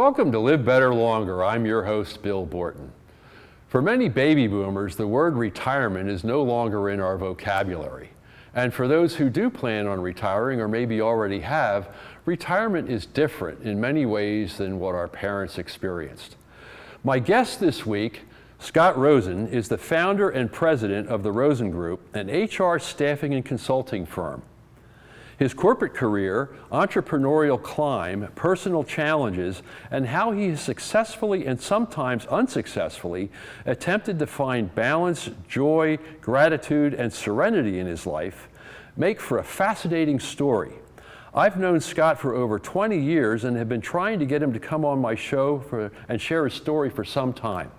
Welcome to Live Better Longer. I'm your host, Bill Borton. For many baby boomers, the word retirement is no longer in our vocabulary. And for those who do plan on retiring or maybe already have, retirement is different in many ways than what our parents experienced. My guest this week, Scott Rosen, is the founder and president of the Rosen Group, an HR staffing and consulting firm. His corporate career, entrepreneurial climb, personal challenges, and how he has successfully and sometimes unsuccessfully attempted to find balance, joy, gratitude, and serenity in his life make for a fascinating story. I've known Scott for over 20 years and have been trying to get him to come on my show and share his story for some time.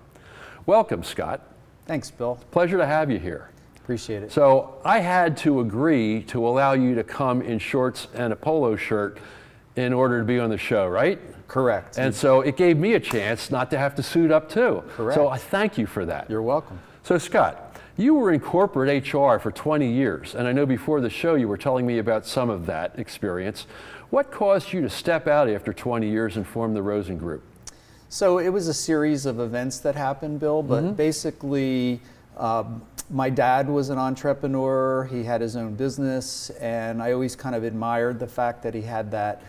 Welcome, Scott. Thanks, Bill. Pleasure to have you here. Appreciate it. So I had to agree to allow you to come in shorts and a polo shirt in order to be on the show, right? Correct. And so it gave me a chance not to have to suit up too. Correct. So I thank you for that. You're welcome. So Scott, you were in corporate HR for 20 years, and I know before the show you were telling me about some of that experience. What caused you to step out after 20 years and form the Rosen Group? So it was a series of events that happened, Bill, but basically my dad was an entrepreneur. He had his own business, and I always kind of admired the fact that he had that,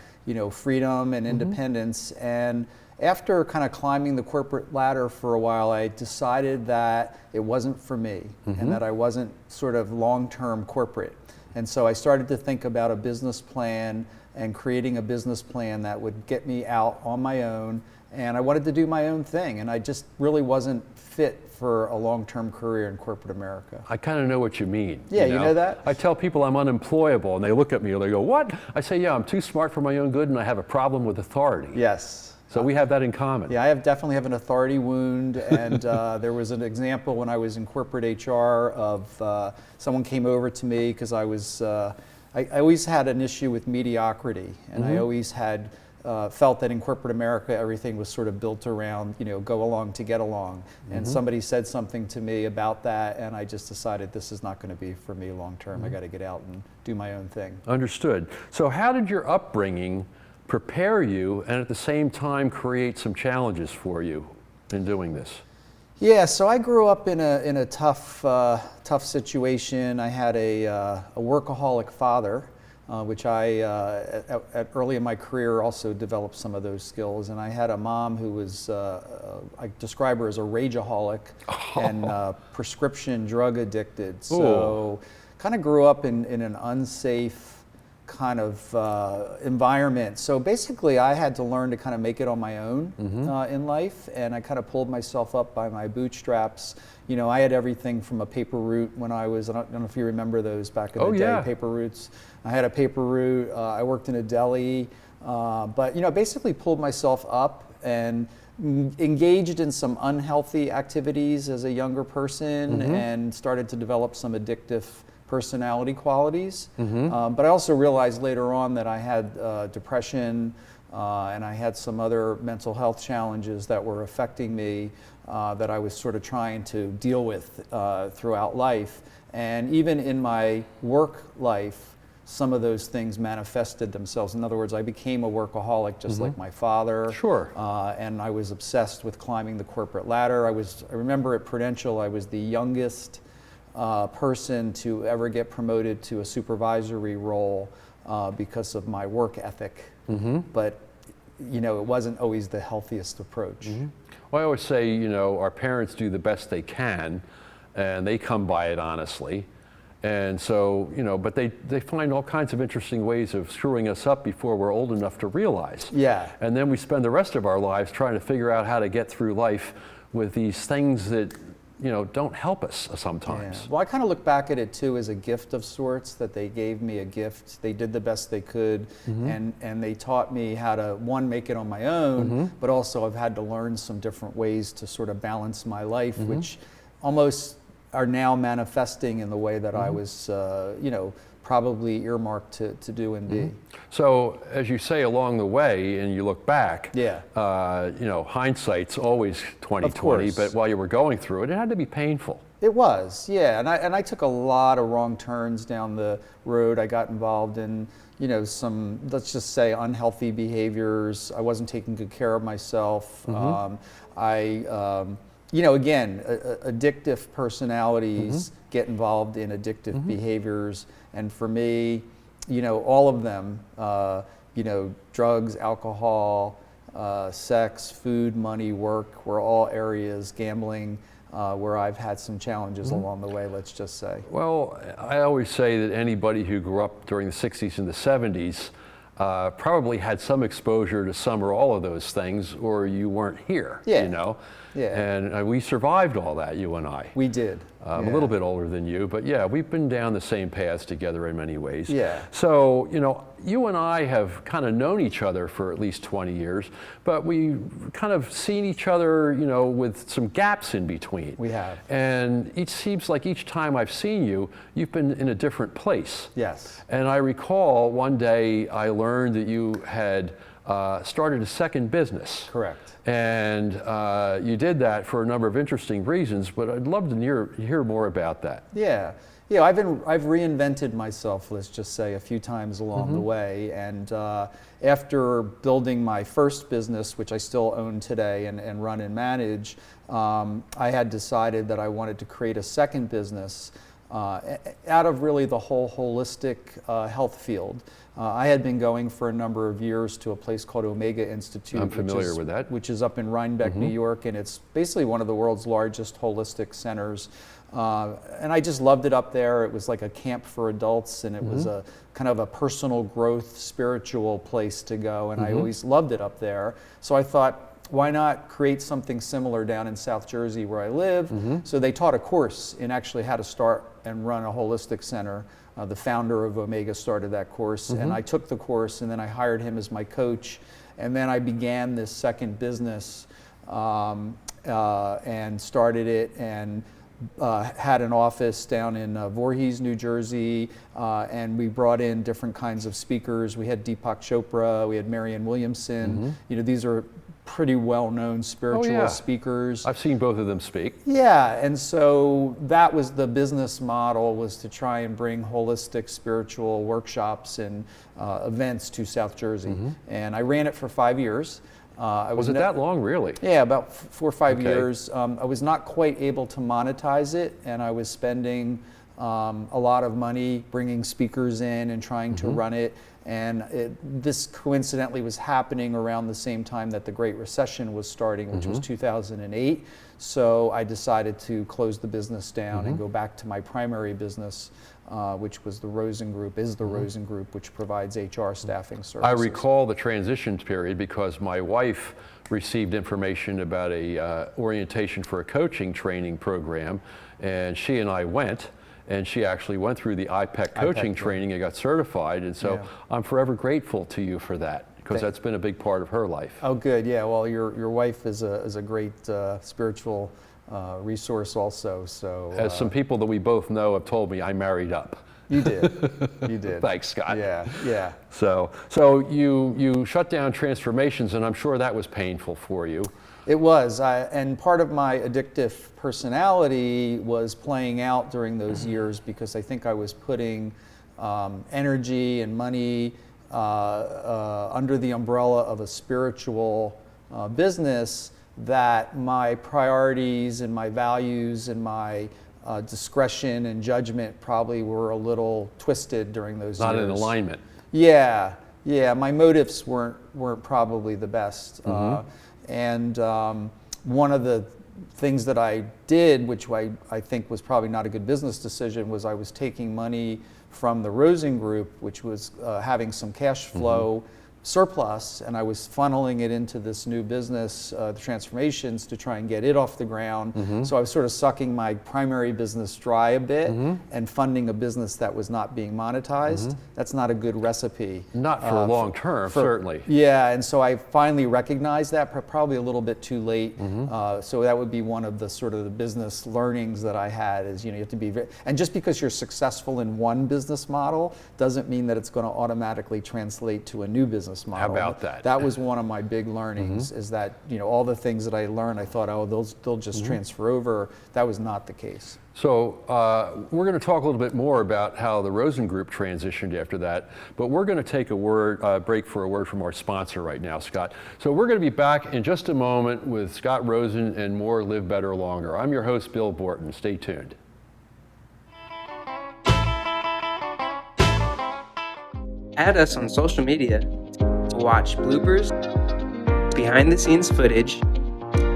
freedom and independence. And after kind of climbing the corporate ladder for a while, I decided that it wasn't for me and that I wasn't sort of long-term corporate. And so I started to think about a business plan and creating a business plan that would get me out on my own. And I wanted to do my own thing, and I just really wasn't fit for a long-term career in corporate America. I kind of know what you mean. Yeah, you know that? I tell people I'm unemployable, and they look at me and they go, "What?" I say, "Yeah, I'm too smart for my own good, and I have a problem with authority." Yes. So we have that in common. Yeah, I definitely have an authority wound, and there was an example when I was in corporate HR of someone came over to me because I always had an issue with mediocrity, and I always had felt that in corporate America everything was sort of built around, go along to get along. And somebody said something to me about that, and I just decided this is not going to be for me long term. I got to get out and do my own thing. Understood. So how did your upbringing prepare you and at the same time create some challenges for you in doing this? Yeah, so I grew up in a tough situation. I had a workaholic father, which I, early in my career, also developed some of those skills. And I had a mom who was, I describe her as a rageaholic and prescription drug addicted. So kind of grew up in an unsafe kind of environment. So basically I had to learn to kind of make it on my own in life, and I kind of pulled myself up by my bootstraps. I had everything from a paper route when I was, I don't know if you remember those back in the day, paper routes. I had a paper route, I worked in a deli, but basically pulled myself up and engaged in some unhealthy activities as a younger person and started to develop some addictive personality qualities. But I also realized later on that I had depression and I had some other mental health challenges that were affecting me that I was sort of trying to deal with throughout life. And even in my work life, some of those things manifested themselves. In other words, I became a workaholic just like my father. Sure. And I was obsessed with climbing the corporate ladder. I remember at Prudential, I was the youngest person to ever get promoted to a supervisory role because of my work ethic. But it wasn't always the healthiest approach. Well, I always say, our parents do the best they can, and they come by it honestly. And so, but they find all kinds of interesting ways of screwing us up before we're old enough to realize. Yeah. And then we spend the rest of our lives trying to figure out how to get through life with these things that don't help us sometimes. Yeah. Well, I kind of look back at it too as a gift of sorts, that they gave me a gift. They did the best they could, and they taught me how to, one, make it on my own, but also I've had to learn some different ways to sort of balance my life, which almost are now manifesting in the way that I was, probably earmarked to do and be. So as you say along the way and you look back, Yeah. You know, hindsight's always 20/20, Of course. but while you were going through it, it had to be painful. It was, yeah, and I took a lot of wrong turns down the road. I got involved in, you know, some, let's just say, unhealthy behaviors. I wasn't taking good care of myself. You know, again, addictive personalities get involved in addictive behaviors, and for me, you know, all of them, you know, drugs, alcohol, sex, food, money, work, were all areas, gambling, where I've had some challenges along the way, let's just say. Well, I always say that anybody who grew up during the 60s and the 70s probably had some exposure to some or all of those things, or you weren't here, you know? Yeah. And we survived all that, you and I. We did. I'm a little bit older than you, but yeah, we've been down the same paths together in many ways. Yeah. So, you know, you and I have kind of known each other for at least 20 years, but we kind of seen each other, you know, with some gaps in between. We have. And it seems like each time I've seen you, you've been in a different place. Yes. And I recall one day I learned that you had started a second business. Correct. And you did that for a number of interesting reasons, but I'd love to hear more about that. Yeah. Yeah, I've reinvented myself, let's just say, a few times along the way. And after building my first business, which I still own today and run and manage, I had decided that I wanted to create a second business out of really the whole holistic health field. I had been going for a number of years to a place called Omega Institute. I'm familiar with that. Which is up in Rhinebeck, New York, and it's basically one of the world's largest holistic centers. And I just loved it up there. It was like a camp for adults, and it was a kind of a personal growth, spiritual place to go, and I always loved it up there. So I thought, why not create something similar down in South Jersey where I live? So they taught a course in actually how to start and run a holistic center. The founder of Omega started that course, and I took the course, and then I hired him as my coach, and then I began this second business and started it, and had an office down in Voorhees, New Jersey, and we brought in different kinds of speakers. We had Deepak Chopra, we had Marianne Williamson. You know, these are pretty well-known spiritual speakers. I've seen both of them speak. Yeah, and so that was the business model, was to try and bring holistic spiritual workshops and events to South Jersey. And I ran it for 5 years. Was it that long, really? Yeah, about 4 or 5 years. I was not quite able to monetize it, and I was spending a lot of money bringing speakers in and trying to run it. And this coincidentally was happening around the same time that the Great Recession was starting, which was 2008. So I decided to close the business down and go back to my primary business, which was the Rosen Group, the Rosen Group, which provides HR staffing services. I recall the transition period because my wife received information about a orientation for a coaching training program, and she and I went. And she actually went through the IPEC coaching training and got certified. And so I'm forever grateful to you for that, because that's been a big part of her life. Oh, good. Yeah. Well, your wife is a great spiritual resource also. So as some people that we both know have told me, I married up. You did. You did. Thanks, Scott. Yeah. Yeah. So you shut down transformations, and I'm sure that was painful for you. It was, and part of my addictive personality was playing out during those years, because I think I was putting energy and money under the umbrella of a spiritual business, that my priorities and my values and my discretion and judgment probably were a little twisted during those years. Not in alignment. Yeah, yeah, my motives weren't probably the best. And one of the things that I did, which I think was probably not a good business decision, was I was taking money from the Rosen Group, which was having some cash flow surplus, and I was funneling it into this new business, the transformations, to try and get it off the ground. So I was sort of sucking my primary business dry a bit and funding a business that was not being monetized. That's not a good recipe. Not for long term, certainly. Yeah, and so I finally recognized that, probably a little bit too late. So that would be one of the sort of the business learnings that I had, is you have to be and just because you're successful in one business model doesn't mean that it's going to automatically translate to a new business model. How about that? That was one of my big learnings, is that all the things that I learned, I thought, oh, they'll just transfer over. That was not the case. So we're going to talk a little bit more about how the Rosen Group transitioned after that, but we're going to take a break for a word from our sponsor right now, Scott. So we're going to be back in just a moment with Scott Rosen and more Live Better Longer. I'm your host, Bill Borton. Stay tuned. Add us on social media to watch bloopers, behind the scenes footage,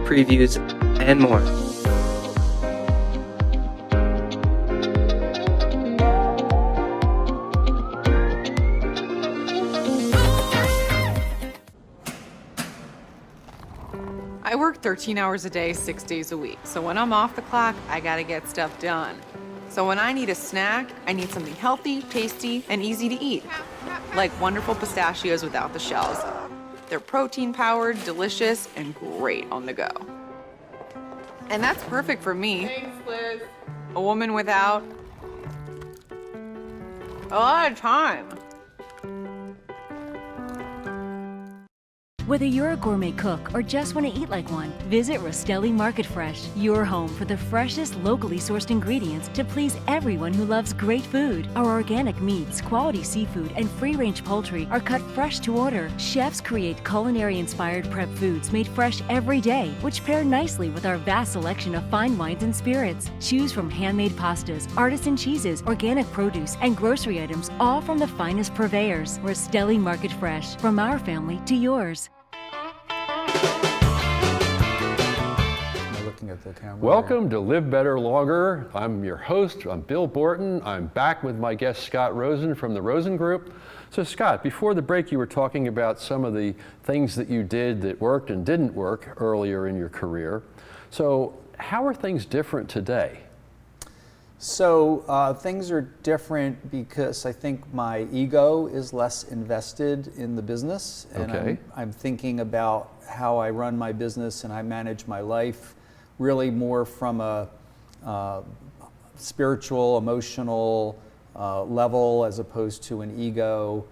previews, and more. I work 13 hours a day, 6 days a week. So when I'm off the clock, I gotta get stuff done. So when I need a snack, I need something healthy, tasty, and easy to eat. Like wonderful pistachios without the shells. They're protein-powered, delicious, and great on the go. And that's perfect for me. Thanks, Liz. A woman without a lot of time. Whether you're a gourmet cook or just want to eat like one, visit Rostelli Market Fresh, your home for the freshest, locally sourced ingredients to please everyone who loves great food. Our organic meats, quality seafood, and free-range poultry are cut fresh to order. Chefs create culinary-inspired prep foods made fresh every day, which pair nicely with our vast selection of fine wines and spirits. Choose from handmade pastas, artisan cheeses, organic produce, and grocery items, all from the finest purveyors. Rostelli Market Fresh, from our family to yours. At the camera. Welcome to Live Better Longer. I'm your host. I'm Bill Borton. I'm back with my guest Scott Rosen from the Rosen Group. So Scott, before the break you were talking about some of the things that you did that worked and didn't work earlier in your career. So how are things different today? So things are different because I think my ego is less invested in the business, and Okay. I'm thinking about how I run my business and I manage my life really more from a spiritual, emotional level as opposed to an ego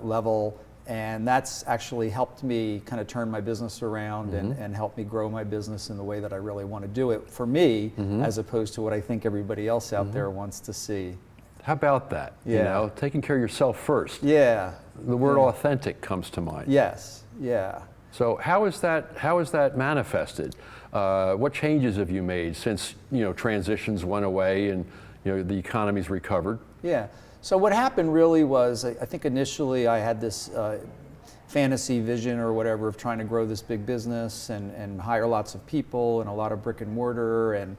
level. And that's actually helped me kind of turn my business around and help me grow my business in the way that I really want to do it for me, as opposed to what I think everybody else out there wants to see. How about that? Yeah. You know, taking care of yourself first. Yeah. The word authentic comes to mind. Yes. Yeah. So how is that manifested? What changes have you made since transitions went away and the economy's recovered? Yeah. So what happened really was, I think initially I had this fantasy vision or whatever of trying to grow this big business and hire lots of people and a lot of brick and mortar and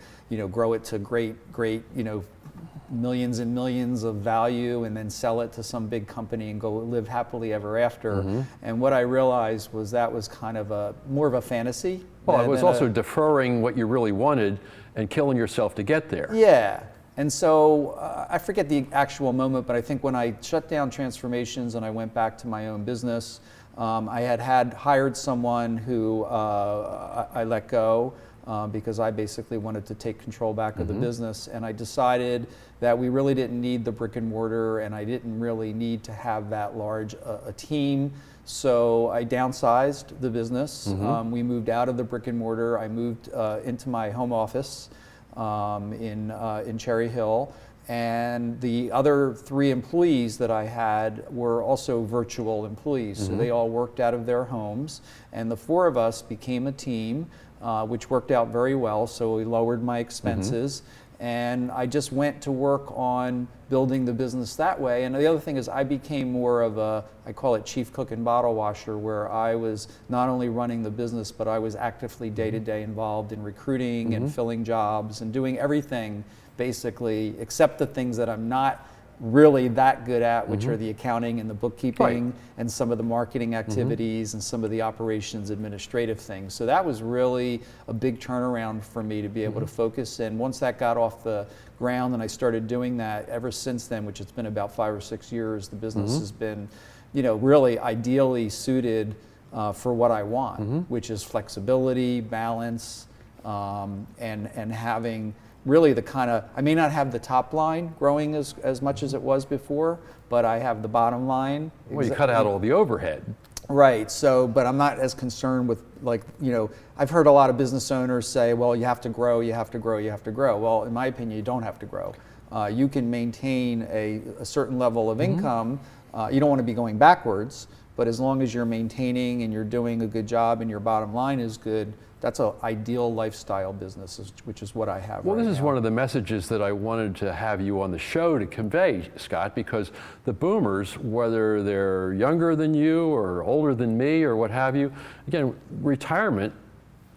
grow it to great millions and millions of value and then sell it to some big company and go live happily ever after. And what I realized was that was kind of more of a fantasy. Well, it was also deferring what you really wanted and killing yourself to get there. Yeah. And so I forget the actual moment, but I think when I shut down transformations and I went back to my own business, I had hired someone who I let go because I basically wanted to take control back of the business. And I decided that we really didn't need the brick and mortar and I didn't really need to have that large a team. So I downsized the business. We moved out of the brick and mortar. I moved into my home office in Cherry Hill, and the other 3 employees that I had were also virtual employees. So they all worked out of their homes, and the 4 of us became a team, which worked out very well. So we lowered my expenses, and I just went to work on building the business that way. And the other thing is I became more of I call it chief cook and bottle washer, where I was not only running the business, but I was actively day-to-day involved in recruiting and filling jobs and doing everything basically, except the things that I'm not really that good at, which are the accounting and the bookkeeping and some of the marketing activities and some of the operations administrative things. So that was really a big turnaround for me to be able to focus. And once that got off the ground and I started doing that, ever since then, which it's been about 5 or 6 years, the business has been, you know, really ideally suited for what I want, which is flexibility, balance, and having really the kind of, I may not have the top line growing as much as it was before, but I have the bottom line. Well, you cut out all the overhead. Right, so, but I'm not as concerned with, like, you know, I've heard a lot of business owners say, well, you have to grow, you have to grow, you have to grow. Well, in my opinion, you don't have to grow. You can maintain a certain level of income. You don't want to be going backwards, but as long as you're maintaining and you're doing a good job and your bottom line is good, that's an ideal lifestyle business, which is what I have. Well, right this is now. one of the messages that I wanted to have you on the show to convey, Scott, because the boomers, whether they're younger than you or older than me or what have you, again, retirement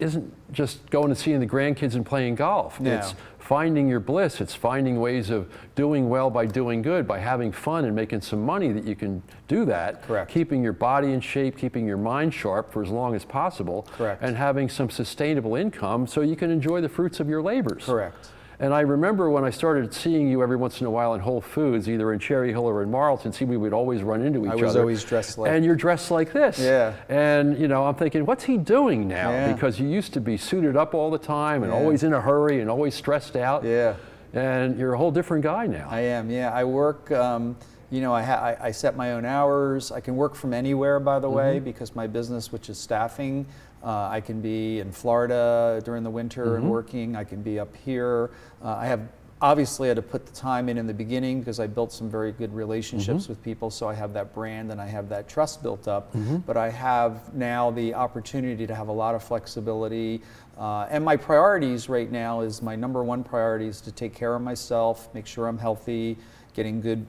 isn't just going and seeing the grandkids and playing golf. No. It's finding your bliss. It's finding ways of doing well by doing good, by having fun and making some money that you can do that. Correct. Keeping your body in shape, keeping your mind sharp for as long as possible. Correct. And having some sustainable income so you can enjoy the fruits of your labors. Correct. And I remember when I started seeing you every once in a while in Whole Foods, either in Cherry Hill or in Marlton, we would always run into each other. I was always dressed like. And you're dressed like this. Yeah. And you know, I'm thinking, what's he doing now? Yeah. Because you used to be suited up all the time and always in a hurry and always stressed out. Yeah. And you're a whole different guy now. I am, yeah. I work, you know, I set my own hours. I can work from anywhere, by the way, because my business, which is staffing, I can be in Florida during the winter and working. I can be up here. I have obviously had to put the time in the beginning because I built some very good relationships with people, so I have that brand and I have that trust built up. But I have now the opportunity to have a lot of flexibility. And my priorities right now is, my number one priority is to take care of myself, make sure I'm healthy, getting good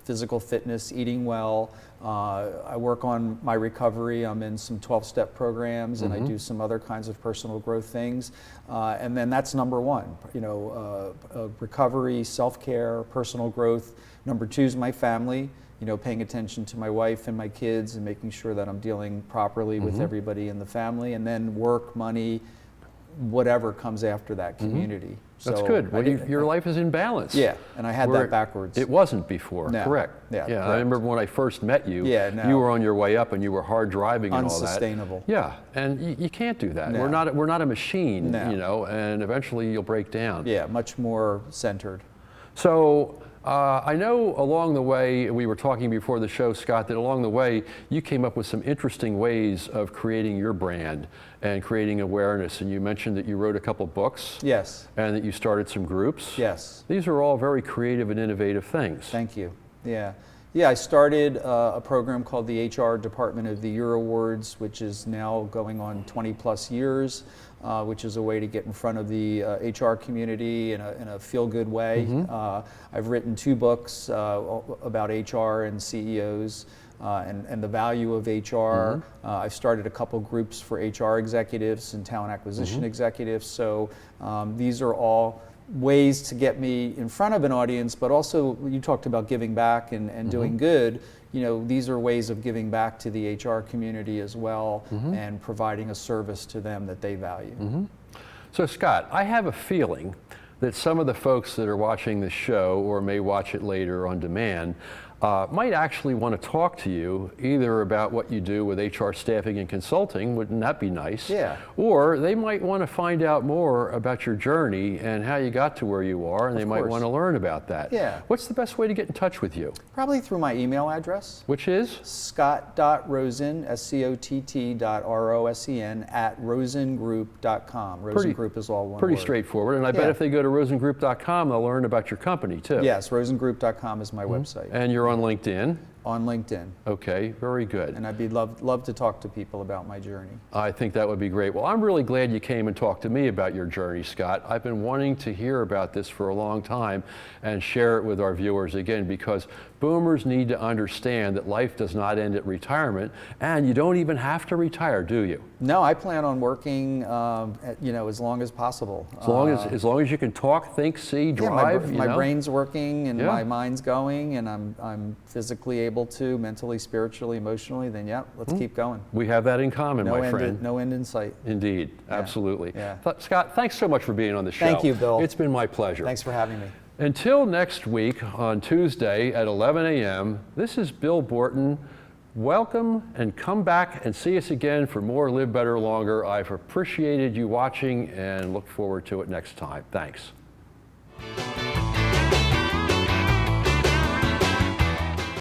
physical fitness, eating well. I work on my recovery. I'm in some 12-step programs and I do some other kinds of personal growth things. And then that's number one, you know, recovery, self-care, personal growth. Number two is my family, you know, paying attention to my wife and my kids and making sure that I'm dealing properly with everybody in the family. And then work, money, whatever comes after that, community. That's So good. Well, your life is in balance. Yeah, and I had that backwards. It wasn't before, No. correct? Yeah, I correct. remember when I first met you, Yeah, no. you were on your way up and you were hard driving and all that. Unsustainable. Yeah, and you can't do that. No. We're not a machine, No. you know, and eventually you'll break down. Yeah, much more centered. So I know along the way, we were talking before the show, Scott, that along the way you came up with some interesting ways of creating your brand and creating awareness. And you mentioned that you wrote a couple books. Yes. And that you started some groups. Yes. These are all very creative and innovative things. Thank you. Yeah. Yeah, I started a program called the HR Department of the Year Awards, which is now going on 20 plus years, which is a way to get in front of the HR community in a feel-good way. I've written 2 books about HR and CEOs and the value of HR. I've started a couple groups for HR executives and talent acquisition executives. So these are all ways to get me in front of an audience, but also you talked about giving back and doing good. You know, these are ways of giving back to the HR community as well and providing a service to them that they value. So Scott, I have a feeling that some of the folks that are watching this show or may watch it later on demand might actually want to talk to you either about what you do with HR staffing and consulting, wouldn't that be nice? Yeah. Or they might want to find out more about your journey and how you got to where you are, and they might want to learn about that. Yeah. What's the best way to get in touch with you? Probably through my email address. Which is? Scott.Rosen, SCOTT.ROSEN @rosengroup.com. Rosen Group is all one Pretty word. straightforward, and I bet if they go to rosengroup.com, they'll learn about your company too. Yes, rosengroup.com is my website. And you're on LinkedIn. on LinkedIn. Okay, very good. And I'd be love to talk to people about my journey. I think that would be great. Well, I'm really glad you came and talked to me about your journey, Scott. I've been wanting to hear about this for a long time and share it with our viewers again, because boomers need to understand that life does not end at retirement, and you don't even have to retire, do you? No, I plan on working, as long as possible. As long as you can talk, think, see, drive. My brain's working and Yeah. my mind's going, and I'm physically able to, mentally, spiritually, emotionally. Then let's keep going. We have that in common, my friend. No end in sight. Indeed, absolutely. Yeah. Scott, thanks so much for being on the show. Thank you, Bill. It's been my pleasure. Thanks for having me. Until next week on Tuesday at 11 a.m., this is Bill Borton. Welcome, and come back and see us again for more Live Better Longer. I've appreciated you watching and look forward to it next time. Thanks.